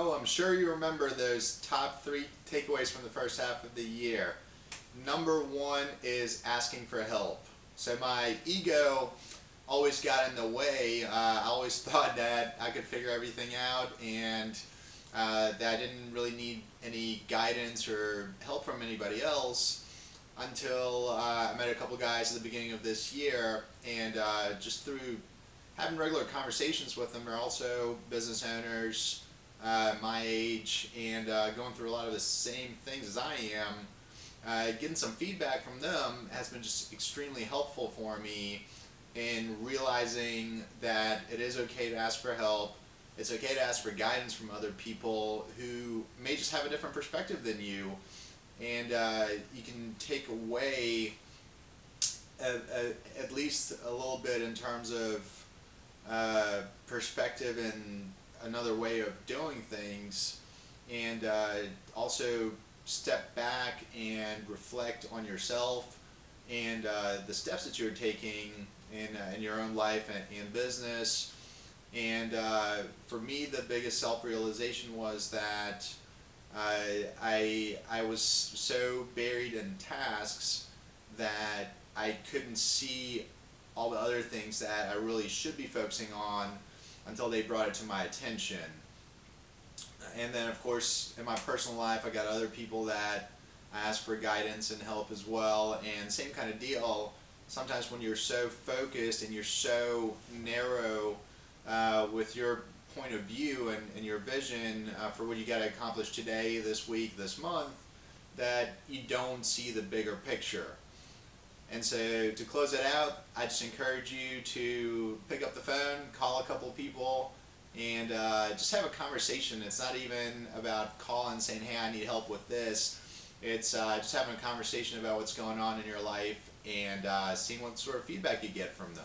Oh, I'm sure you remember those top three takeaways from the first half of the year. Number one is asking for help. So my ego always got in the way. I always thought that I could figure everything out and that I didn't really need any guidance or help from anybody else until I met a couple guys at the beginning of this year, and just through having regular conversations with them, are also business owners my age, and going through a lot of the same things as I am. Getting some feedback from them has been just extremely helpful for me in realizing that it is okay to ask for help. It's okay to ask for guidance from other people who may just have a different perspective than you, and you can take away at least a little bit in terms of perspective and another way of doing things, and also step back and reflect on yourself and the steps that you're taking in your own life and business. And for me, the biggest self-realization was that I was so buried in tasks that I couldn't see all the other things that I really should be focusing on until they brought it to my attention. And then, of course, in my personal life, I got other people that I ask for guidance and help as well. And same kind of deal. Sometimes when you're so focused and you're so narrow with your point of view and your vision for what you got to accomplish today, this week, this month, that you don't see the bigger picture. And so to close it out, I just encourage you to pick up the phone, call a couple people, and just have a conversation. It's not even about calling and saying, hey, I need help with this. It's just having a conversation about what's going on in your life and seeing what sort of feedback you get from them.